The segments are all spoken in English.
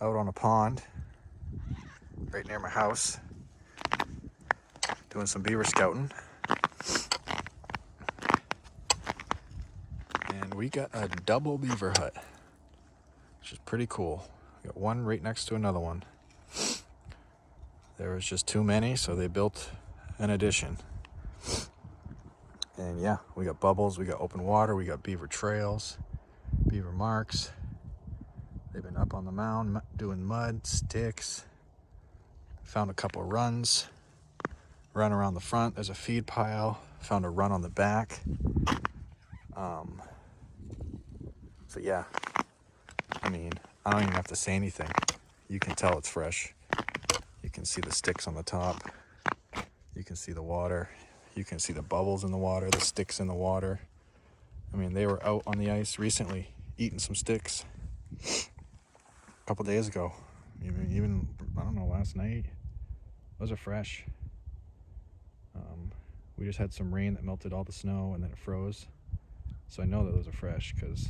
out on a pond right near my house doing some beaver scouting. And we got a double beaver hut, which is pretty cool. We got one right next to another one. There was just too many, so they built an addition. And yeah, we got bubbles, we got open water, we got beaver trails, beaver marks. They've been up on the mound doing mud, sticks. Found a couple of runs. Run around the front, there's a feed pile. Found a run on the back. So yeah, I mean, I don't even have to say anything. You can tell it's fresh. You can see the sticks on the top. You can see the water. You can see the bubbles in the water, the sticks in the water. I mean, they were out on the ice recently eating some sticks a couple days ago. Even I don't know, last night. Those are fresh. We just had some rain that melted all the snow and then it froze. So I know that those are fresh because,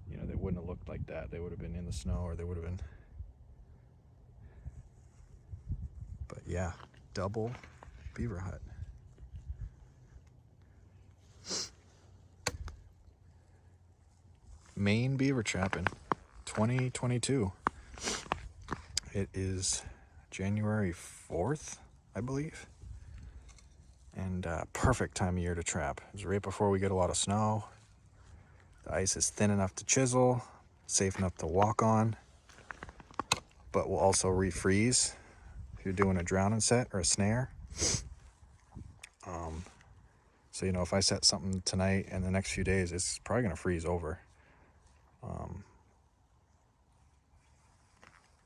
you know, they wouldn't have looked like that. They would have been in the snow or they would have been. But yeah, double beaver hut. Maine beaver trapping 2022. It is January 4th, I believe. And perfect time of year to trap. It's right before we get a lot of snow. The ice is thin enough to chisel, safe enough to walk on, but will also refreeze if you're doing a drowning set or a snare. So, you know, if I set something tonight and the next few days, it's probably going to freeze over.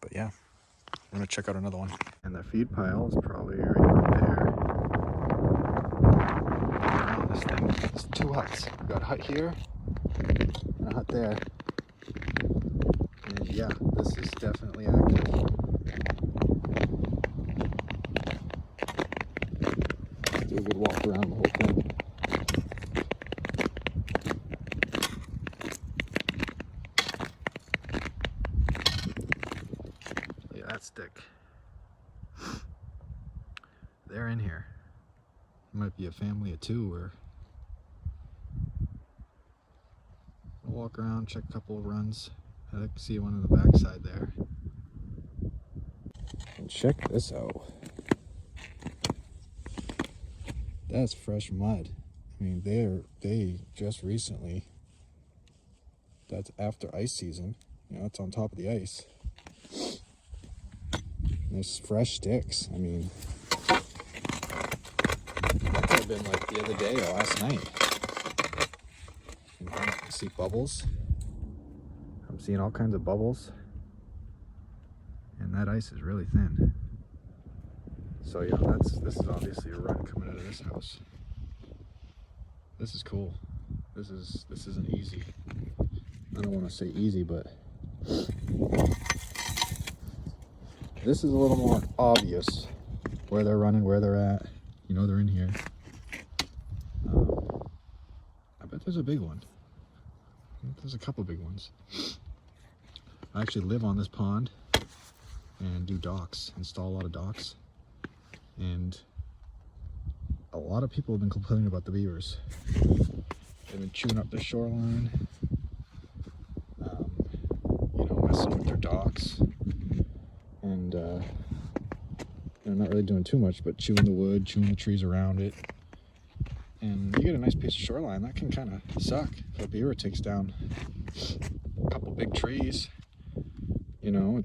But yeah, I'm going to check out another one. And the feed pile is probably right there. This thing, it's two huts. We've got a hut here and a hut there. And yeah, this is definitely active. Do a good walk around the whole thing. Look at that stick. They're in here. It might be a family of two or I'll walk around, check a couple of runs. I like to see one on the backside there. And check this out. That's fresh mud. I mean, they just recently, that's after ice season. You know, it's on top of the ice. And there's fresh sticks. I mean, that could have been like the other day or last night. You know, you see bubbles. I'm seeing all kinds of bubbles. And that ice is really thin. So yeah, this is obviously a run coming out of this house. This is cool. This isn't easy. I don't want to say easy, but this is a little more obvious where they're running, where they're at. You know they're in here. I bet there's a big one. There's a couple big ones. I actually live on this pond and do docks, install a lot of docks. And a lot of people have been complaining about the beavers. They've been chewing up the shoreline, you know, messing with their docks. And they're not really doing too much, but chewing the wood, chewing the trees around it. And you get a nice piece of shoreline, that can kind of suck. If a beaver takes down a couple big trees, you know,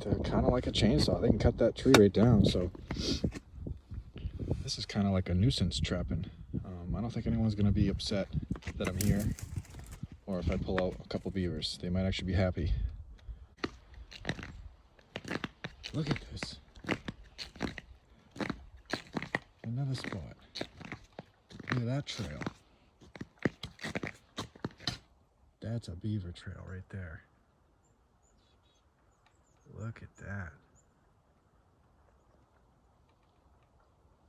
they're kind of like a chainsaw. They can cut that tree right down. So this is kind of like a nuisance trapping. I don't think anyone's going to be upset that I'm here, or if I pull out a couple beavers. They might actually be happy. Look at this. Another spot. Look at that trail. That's a beaver trail right there. Look at that.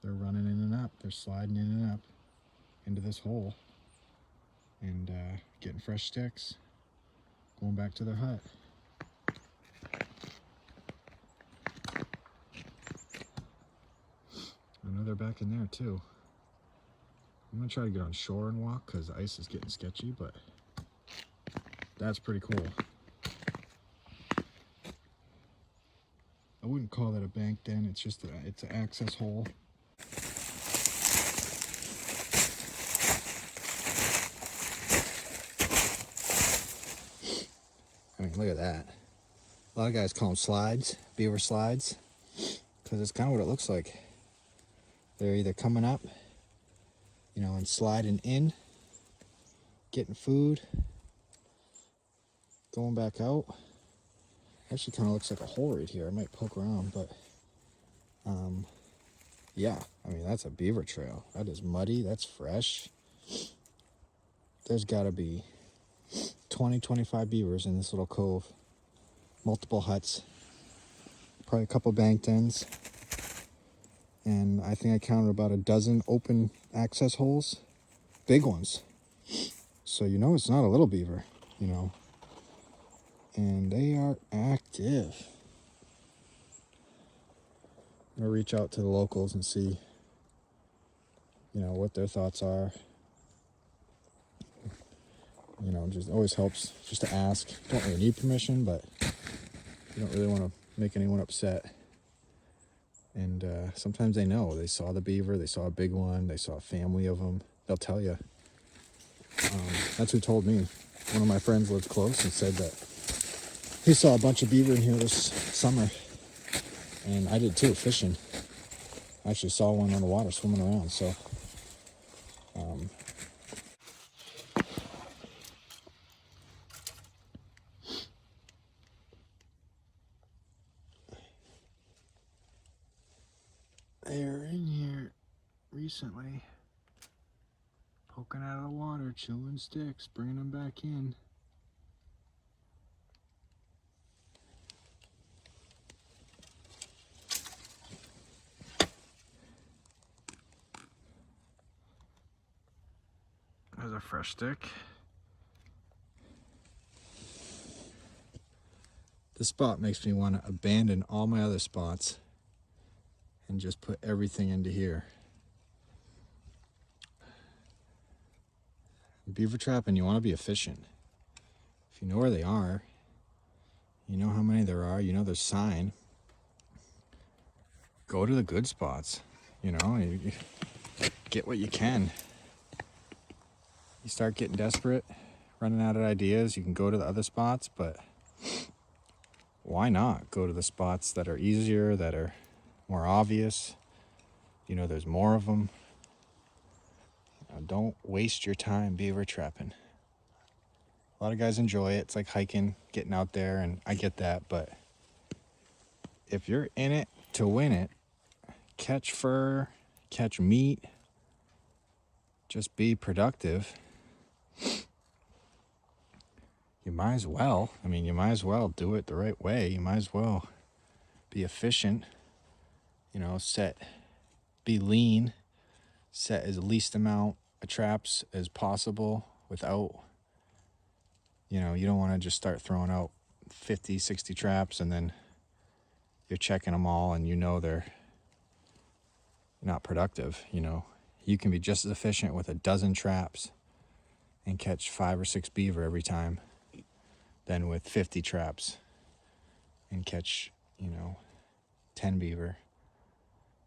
They're running in and up. They're sliding in and up into this hole and getting fresh sticks, going back to their hut. back in there too. I'm gonna try to get on shore and walk because the ice is getting sketchy, but that's pretty cool. I wouldn't call that a bank den, it's just it's an access hole. I mean, look at that. A lot of guys call them slides, beaver slides, because it's kind of what it looks like. They're either coming up, you know, and sliding in, getting food, going back out. Actually kind of looks like a hole right here. I might poke around, but yeah, I mean, that's a beaver trail. That is muddy, that's fresh. There's gotta be 20, 25 beavers in this little cove. Multiple huts, probably a couple bank dens, and I think I counted about a dozen open access holes, big ones. So you know it's not a little beaver, you know. And they are active. I'm gonna reach out to the locals and see, you know, what their thoughts are. You know, just always helps just to ask. Don't really need permission, but you don't really want to make anyone upset. And sometimes they know. They saw the beaver, they saw a big one, they saw a family of them. They'll tell you. That's who told me. One of my friends lives close and said that he saw a bunch of beaver in here this summer. And I did too, fishing. I actually saw one on the water swimming around, so. They're in here recently, poking out of the water, chewing sticks, bringing them back in. There's a fresh stick. This spot makes me want to abandon all my other spots and just put everything into here. Beaver trapping, you want to be efficient. If you know where they are, you know how many there are, you know their sign, go to the good spots, you know, you get what you can. You start getting desperate, running out of ideas, you can go to the other spots, but why not go to the spots that are easier, that are more obvious? You know, there's more of them. Don't waste your time beaver trapping. A lot of guys enjoy it. It's like hiking, getting out there, and I get that, but if you're in it to win it, catch fur, catch meat, just be productive, you might as well. I mean, you might as well do it the right way. You might as well be efficient, you know, be lean, set as least amount of traps as possible without, you know, you don't want to just start throwing out 50, 60 traps and then you're checking them all and you know they're not productive. You know, you can be just as efficient with a dozen traps and catch 5 or 6 beaver every time than with 50 traps and catch, you know, 10 beaver.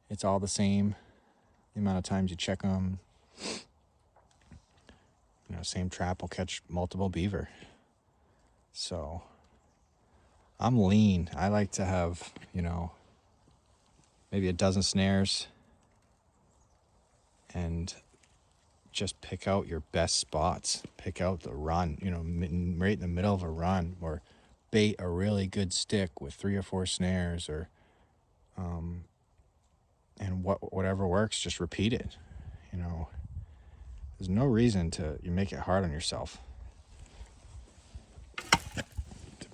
It's all the same. The amount of times you check them, you know, same trap will catch multiple beaver. So I'm lean. I like to have, you know, maybe a dozen snares and just pick out your best spots. Pick out the run, you know, right in the middle of a run, or bait a really good stick with 3 or 4 snares, or and whatever works, just repeat it. You know, there's no reason you make it hard on yourself.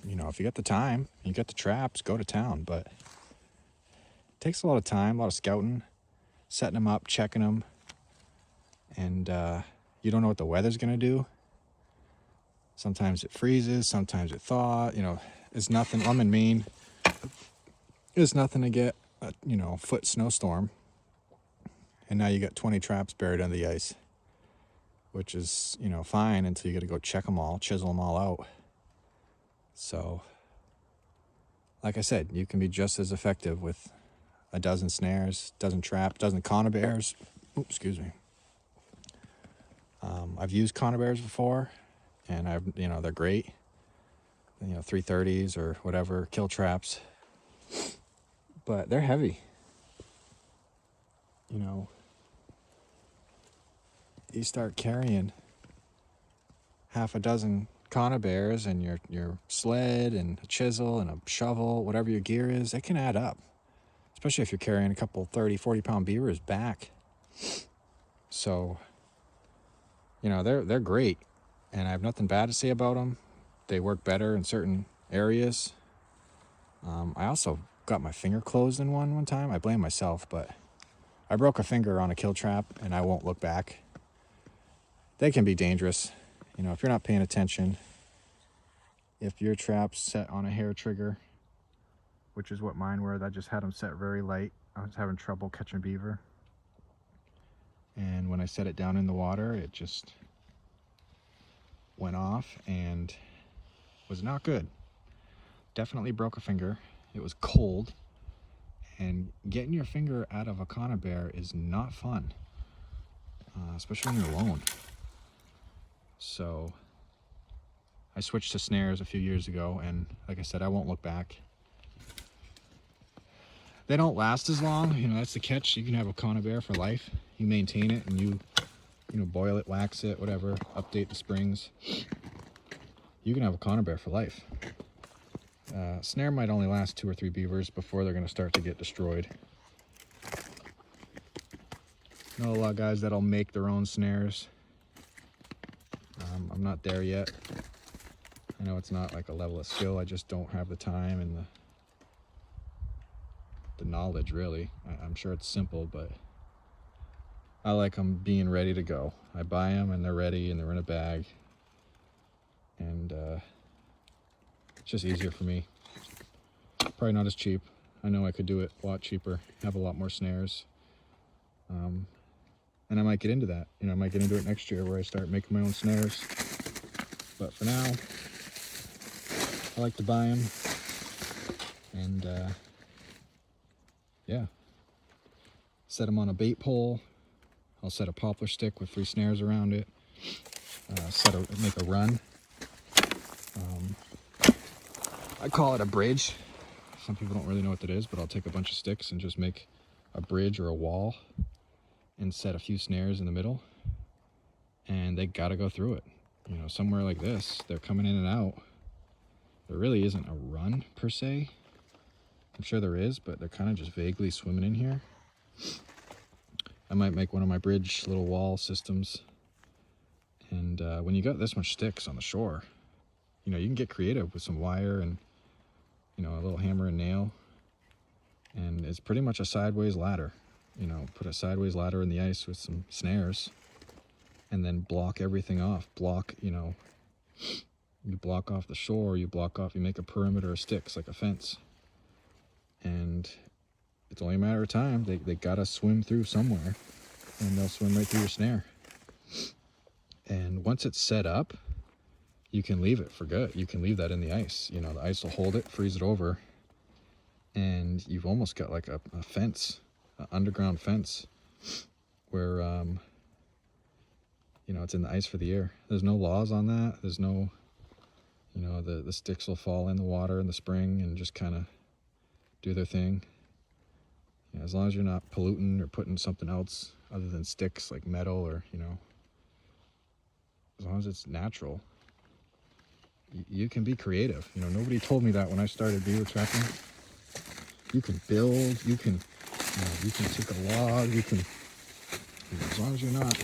You know, if you got the time, you got the traps, go to town, but it takes a lot of time, a lot of scouting, setting them up, checking them, and you don't know what the weather's gonna do. Sometimes it freezes, sometimes it thaws. You know, it's nothing. I'm in Maine. It's nothing to get a, you know, foot snowstorm. and now you got 20 traps buried under the ice, which is, you know, fine until you got to go check them all, chisel them all out. So, like I said, you can be just as effective with a dozen snares, dozen traps, dozen conibears. Oops, excuse me. I've used conibears before, and they're great. 330s or whatever, kill traps. But they're heavy. You know, you start carrying half a dozen conibears and your sled and a chisel and a shovel, whatever your gear is, it can add up. Especially if you're carrying a couple 30, 40-pound beavers back. So, they're great, and I have nothing bad to say about them. They work better in certain areas. I also got my finger closed in one time. I blame myself, but I broke a finger on a kill trap, and I won't look back. They can be dangerous. If you're not paying attention, if your trap's set on a hair trigger, which is what mine were, I just had them set very light. I was having trouble catching beaver. And when I set it down in the water, it just went off and was not good. Definitely broke a finger. It was cold, and getting your finger out of a conibear is not fun, especially when you're alone. So I switched to snares a few years ago, and like I said, I won't look back. They don't last as long. That's the catch. You can have a conibear for life. You maintain it, and you boil it, wax it, whatever, update the springs. You can have a conibear for life. Snare might only last 2 or 3 beavers before they're going to start to get destroyed. I know a lot of guys that'll make their own snares. I'm not there yet. I know it's not like a level of skill. I just don't have the time and the knowledge, really. I'm sure it's simple, but I like them being ready to go. I buy them and they're ready and they're in a bag. And it's just easier for me. Probably not as cheap. I know I could do it a lot cheaper, have a lot more snares. And I might get into that. I might get into it next year where I start making my own snares. But for now, I like to buy them. And yeah, set them on a bait pole. I'll set a poplar stick with 3 snares around it. Make a run. I call it a bridge. Some people don't really know what that is, but I'll take a bunch of sticks and just make a bridge or a wall and set a few snares in the middle, and they gotta go through it. Somewhere like this, they're coming in and out. There really isn't a run per se. I'm sure there is, but they're kind of just vaguely swimming in here. I might make one of my bridge little wall systems. And when you got this much sticks on the shore, you can get creative with some wire and a little hammer and nail, and it's pretty much a sideways ladder. Put a sideways ladder in the ice with some snares, and then block everything off. You block off the shore, you make a perimeter of sticks like a fence, and it's only a matter of time. They gotta swim through somewhere, and they'll swim right through your snare. And once it's set up, you can leave it for good. You can leave that in the ice. The ice will hold it, freeze it over, and you've almost got like a fence, an underground fence, where it's in the ice for the year. There's no laws on that. There's no, the sticks will fall in the water in the spring and just kind of do their thing. As long as you're not polluting or putting something else other than sticks like metal, or as long as it's natural, you can be creative. Nobody told me that when I started beaver trapping. You can build, you can take a log, as long as you're not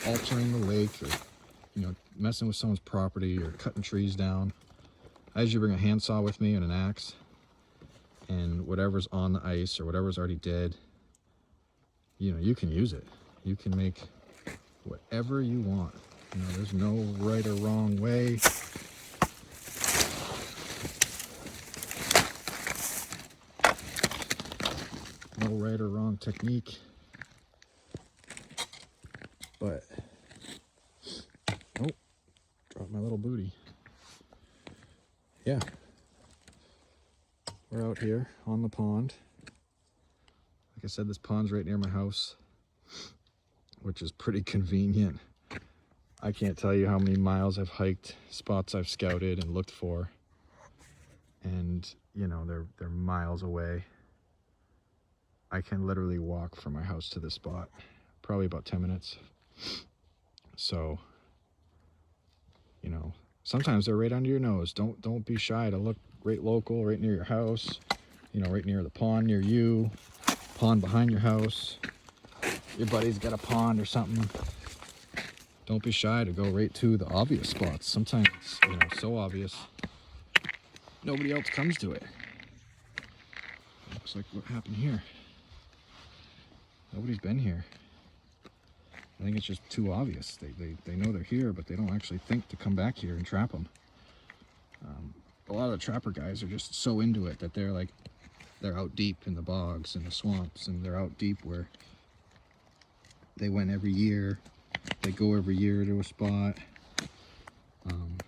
altering the lake or, messing with someone's property or cutting trees down. I usually bring a handsaw with me and an axe, and whatever's on the ice or whatever's already dead, you can use it. You can make whatever you want. There's no right or wrong way. No right or wrong technique. But, oh, dropped my little booty. Yeah, we're out here on the pond. Like I said, this pond's right near my house, which is pretty convenient. I can't tell you how many miles I've hiked, spots I've scouted and looked for. And, you know, they're miles away. I can literally walk from my house to this spot, probably about 10 minutes. So, you know, sometimes they're right under your nose. Don't be shy to look right local, right near your house, you know, right near the pond near you, pond behind your house. Your buddy's got a pond or something. Don't be shy to go right to the obvious spots. Sometimes it's, you know, so obvious, nobody else comes to it. Looks like what happened here. Nobody's been here. I think it's just too obvious. They know they're here, but they don't actually think to come back here and trap them. A lot of the trapper guys are just so into it that they're out deep in the bogs and the swamps, and they're out deep where they went every year. They go every year to a spot. Don't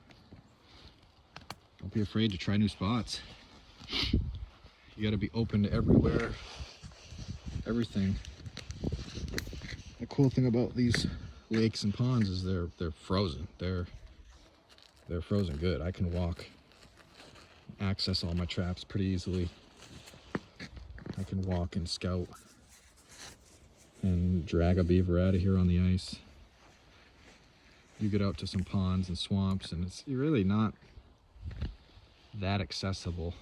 be afraid to try new spots. You got to be open to everywhere, everything. The cool thing about these lakes and ponds is they're frozen. They're frozen good. I can walk, access all my traps pretty easily. I can walk and scout and drag a beaver out of here on the ice. You get out to some ponds and swamps, and it's really not that accessible.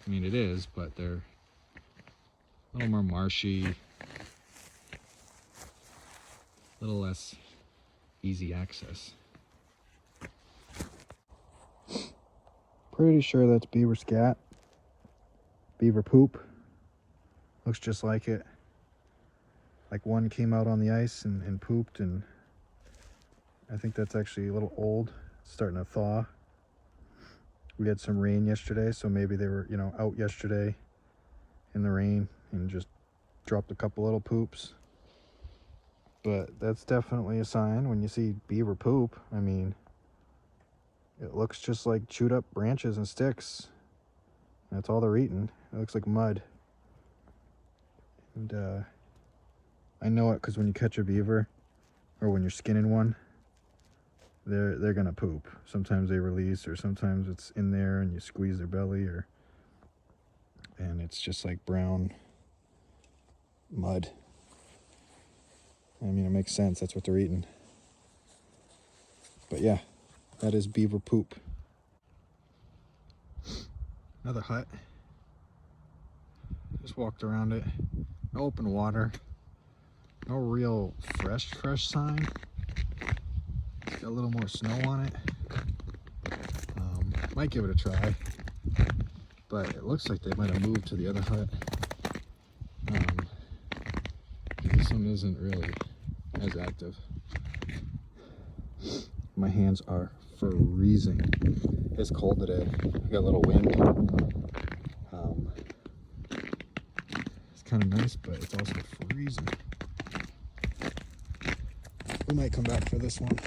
I mean, it is, but they're a little more marshy, a little less easy access. Pretty sure that's beaver scat, beaver poop. Looks just like it. Like one came out on the ice and pooped, and I think that's actually a little old. It's starting to thaw. We had some rain yesterday, so maybe they were, you know, out yesterday in the rain and just dropped a couple little poops. But that's definitely a sign when you see beaver poop. I mean, it looks just like chewed up branches and sticks. That's all they're eating. It looks like mud. And I know it because when you catch a beaver, or when you're skinning one, they're gonna poop. Sometimes they release, or sometimes it's in there and you squeeze their belly, and it's just like brown mud. I mean, it makes sense. That's what they're eating. But yeah, that is beaver poop. Another hut. Just walked around it. No open water. No real fresh sign. Got a little more snow on it. Might give it a try, but it looks like they might have moved to the other hut. This one isn't really as active. My hands are freezing. It's cold today. We got a little wind. It's kind of nice, but it's also freezing. We might come back for this one.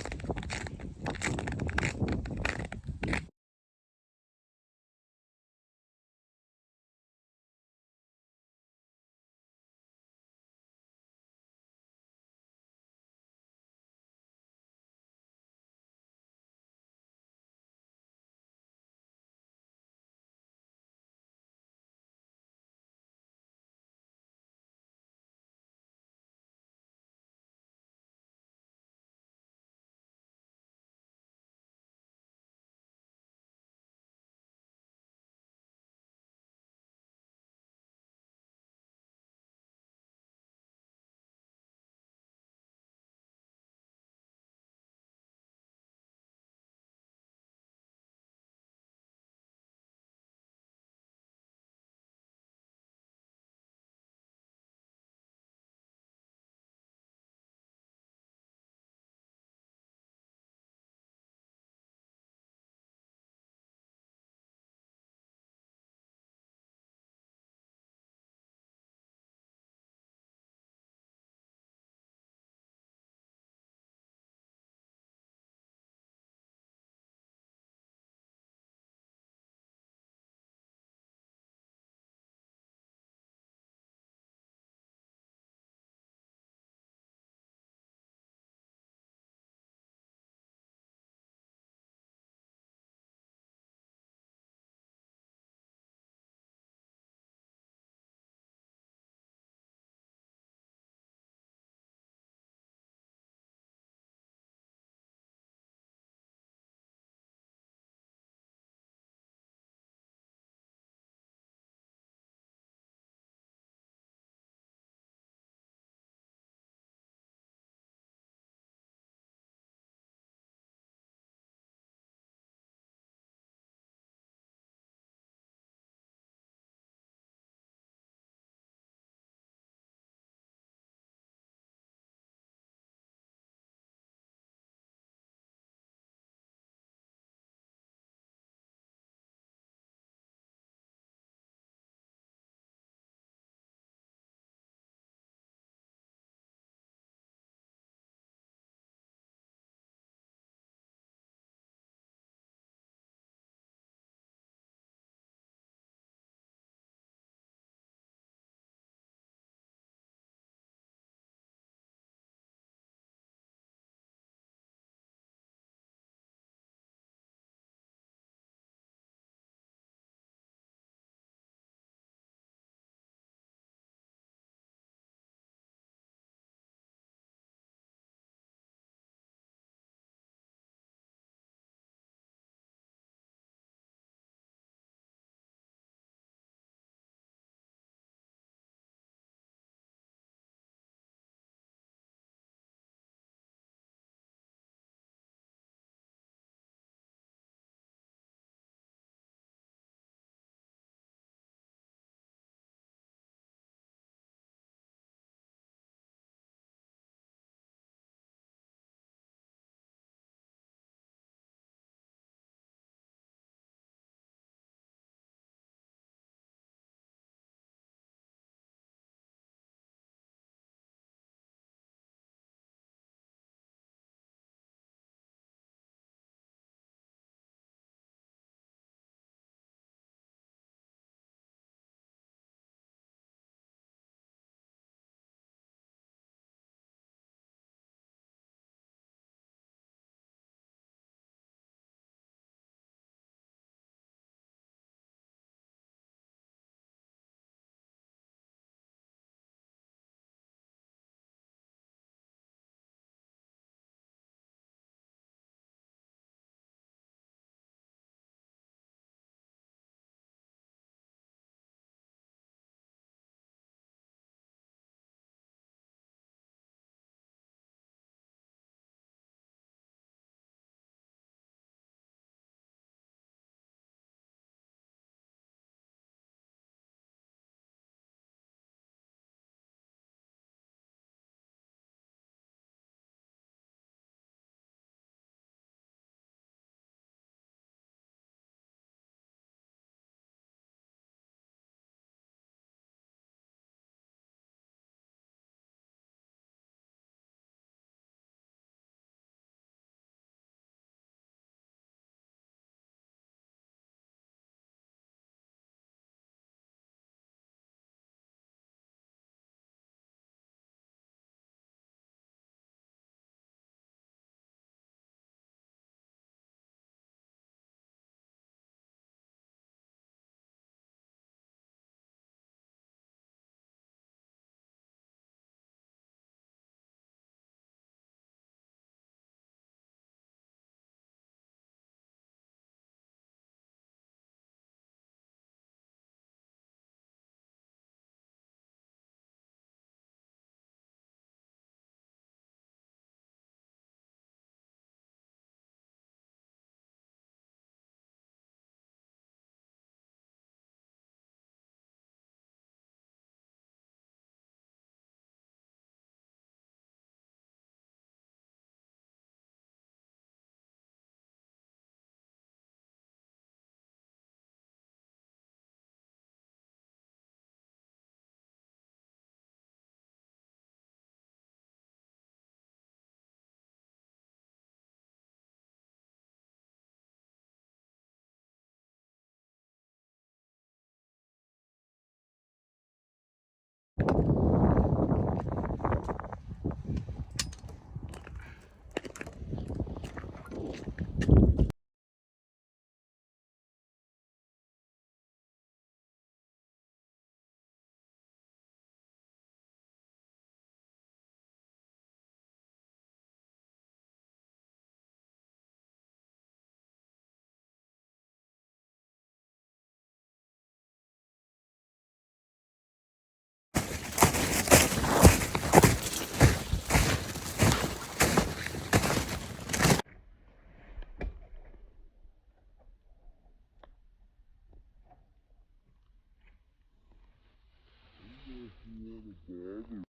you want a bag or